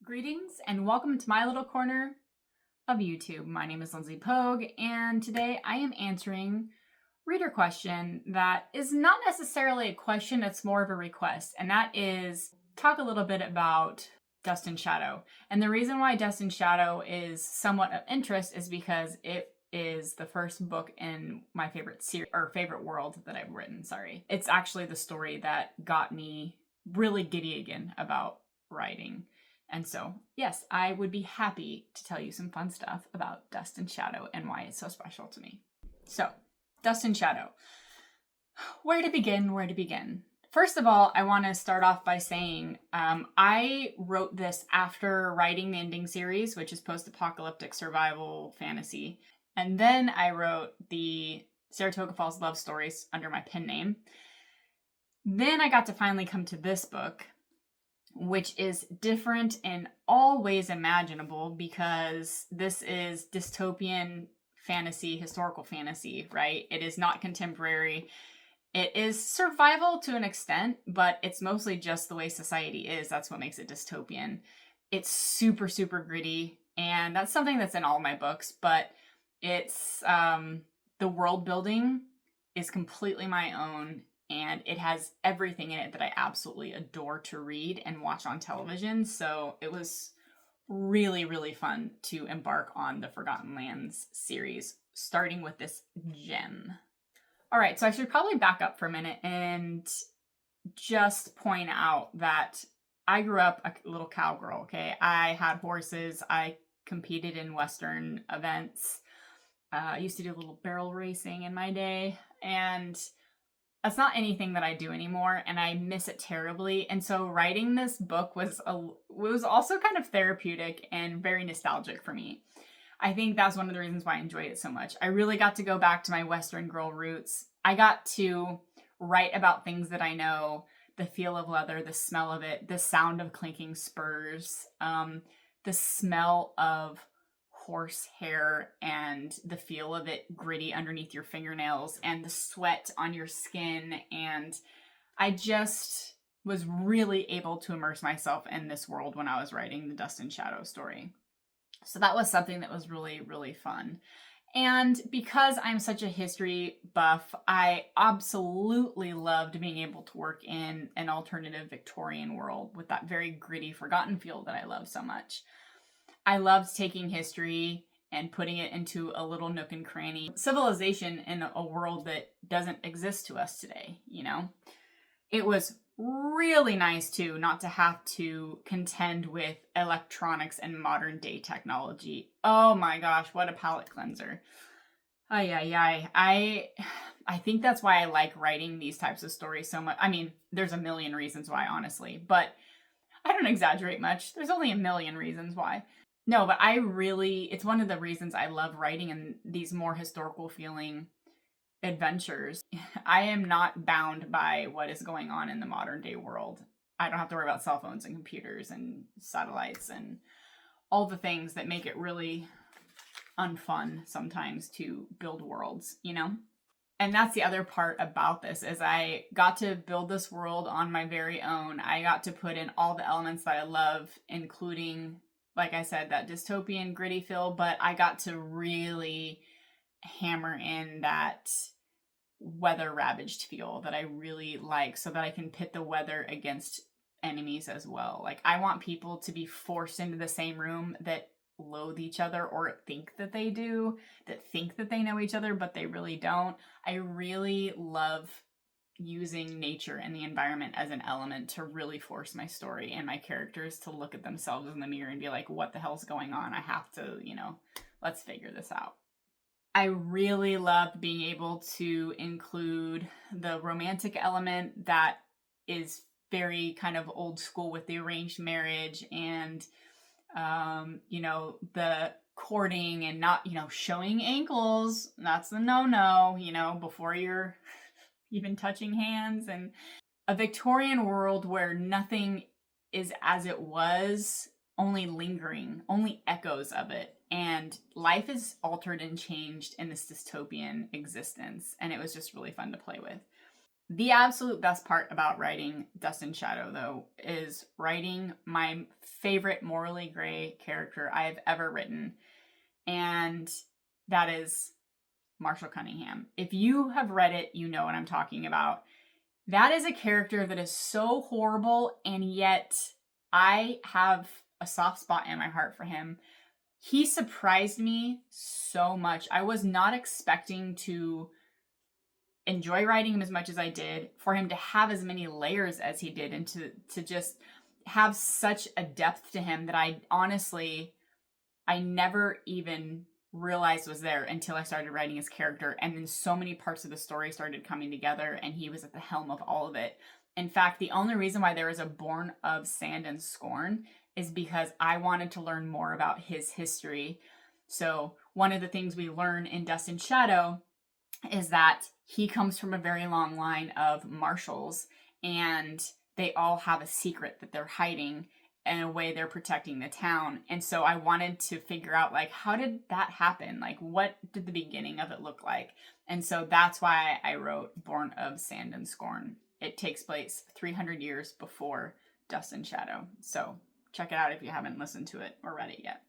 Greetings and welcome to my little corner of YouTube. My name is Lindsey Pogue, and today I am answering reader question that is not necessarily a question, it's more of a request, and that is talk a little bit about Dust and Shadow. And the reason why Dust and Shadow is somewhat of interest is because it is the first book in my favorite series, or favorite world that I've written, sorry. It's actually the story that got me really giddy again about writing. And so, yes, I would be happy to tell you some fun stuff about Dust and Shadow and why it's so special to me. So, Dust and Shadow. Where to begin? First of all, I want to start off by saying I wrote this after writing the Ending series, which is post-apocalyptic survival fantasy. And then I wrote the Saratoga Falls love stories under my pen name. Then I got to finally come to this book, which is different in all ways imaginable because this is dystopian fantasy, historical fantasy, right? It is not contemporary. It is survival to an extent, but it's mostly just the way society is. That's what makes it dystopian. It's super, super gritty, and that's something that's in all my books, but it's, the world building is completely my own. And it has everything in it that I absolutely adore to read and watch on television. So it was really, really fun to embark on the Forgotten Lands series, starting with this gem. All right, so I should probably back up for a minute and just point out that I grew up a little cowgirl, okay? I had horses. I competed in Western events. I used to do a little barrel racing in my day. And that's not anything that I do anymore, and I miss it terribly. And so writing this book was also kind of therapeutic and very nostalgic for me. I think that's one of the reasons why I enjoyed it so much. I really got to go back to my Western girl roots. I got to write about things that I know, the feel of leather, the smell of it, the sound of clinking spurs, the smell of horse hair and the feel of it gritty underneath your fingernails and the sweat on your skin. And I just was really able to immerse myself in this world when I was writing the Dust and Shadow story. So that was something that was really, really fun. And because I'm such a history buff, I absolutely loved being able to work in an alternative Victorian world with that very gritty, forgotten feel that I love so much. I loved taking history and putting it into a little nook and cranny civilization in a world that doesn't exist to us today, you know? It was really nice, too, not to have to contend with electronics and modern day technology. Oh my gosh, what a palate cleanser. I think that's why I like writing these types of stories so much. I mean, there's a million reasons why, honestly, but I don't exaggerate much. There's only a million reasons why. No, but it's one of the reasons I love writing in these more historical feeling adventures. I am not bound by what is going on in the modern day world. I don't have to worry about cell phones and computers and satellites and all the things that make it really unfun sometimes to build worlds, you know? And that's the other part about this is I got to build this world on my very own. I got to put in all the elements that I love, including, like I said, that dystopian gritty feel, but I got to really hammer in that weather ravaged feel that I really like so that I can pit the weather against enemies as well. Like, I want people to be forced into the same room that loathe each other or think that they do, that think that they know each other, but they really don't. I really love using nature and the environment as an element to really force my story and my characters to look at themselves in the mirror and be like, what the hell's going on? I have to, let's figure this out. I really loved being able to include the romantic element that is very kind of old school with the arranged marriage and, the courting and not, showing ankles. That's the no-no, before you're even touching hands, and a Victorian world where nothing is as it was, only lingering, only echoes of it. And life is altered and changed in this dystopian existence. And it was just really fun to play with. The absolute best part about writing Dust and Shadow, though, is writing my favorite morally gray character I have ever written, and that is Marshall Cunningham. If you have read it, you know what I'm talking about. That is a character that is so horrible, and yet I have a soft spot in my heart for him. He surprised me so much. I was not expecting to enjoy writing him as much as I did, for him to have as many layers as he did, and to just have such a depth to him that I never even realized was there until I started writing his character. And then so many parts of the story started coming together, and he was at the helm of all of it. In fact, the only reason why there is a Born of Sand and Scorn is because I wanted to learn more about his history. So one of the things we learn in Dust and Shadow is that he comes from a very long line of marshals, and they all have a secret that they're hiding. In a way, they're protecting the town. And so I wanted to figure out, like, how did that happen? Like, what did the beginning of it look like? And so that's why I wrote Born of Sand and Scorn. It takes place 300 years before Dust and Shadow. So check it out if you haven't listened to it or read it yet.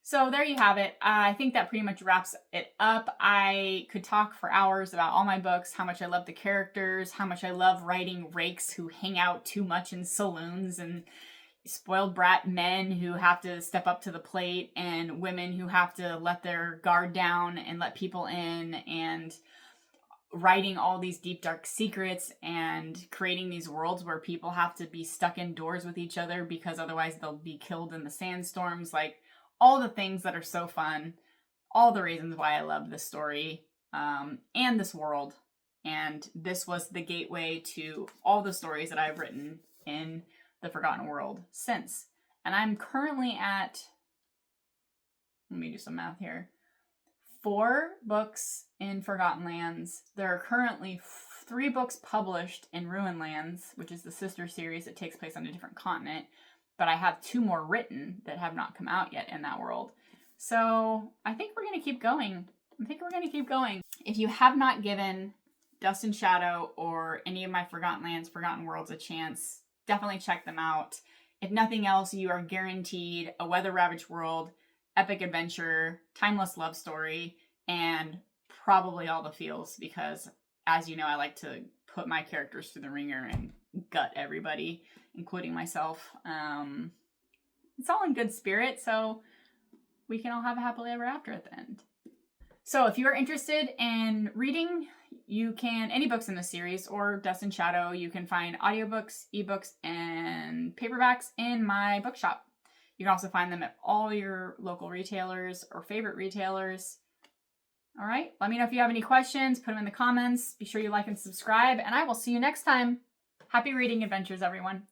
So there you have it. I think that pretty much wraps it up. I could talk for hours about all my books, how much I love the characters, how much I love writing rakes who hang out too much in saloons, and spoiled brat men who have to step up to the plate, and women who have to let their guard down and let people in, and writing all these deep, dark secrets and creating these worlds where people have to be stuck indoors with each other because otherwise they'll be killed in the sandstorms. Like, all the things that are so fun, all the reasons why I love this story and this world. And this was the gateway to all the stories that I've written in the Forgotten World since. And I'm currently at, let me do some math here, 4 books in Forgotten Lands. There are currently 3 books published in Ruined Lands, which is the sister series that takes place on a different continent. But I have 2 more written that have not come out yet in that world. So I think we're going to keep going. If you have not given Dust and Shadow or any of my Forgotten Lands, Forgotten Worlds a chance, definitely check them out. If nothing else, you are guaranteed a weather-ravaged world, epic adventure, timeless love story, and probably all the feels, because, as you know, I like to put my characters through the ringer and gut everybody, including myself. It's all in good spirit, so we can all have a happily ever after at the end. So if you are interested in reading, you can, any books in this series or Dust and Shadow, you can find audiobooks, ebooks, and paperbacks in my bookshop. You can also find them at all your local retailers or favorite retailers. All right, let me know if you have any questions, put them in the comments. Be sure you like and subscribe, and I will see you next time. Happy reading adventures, everyone.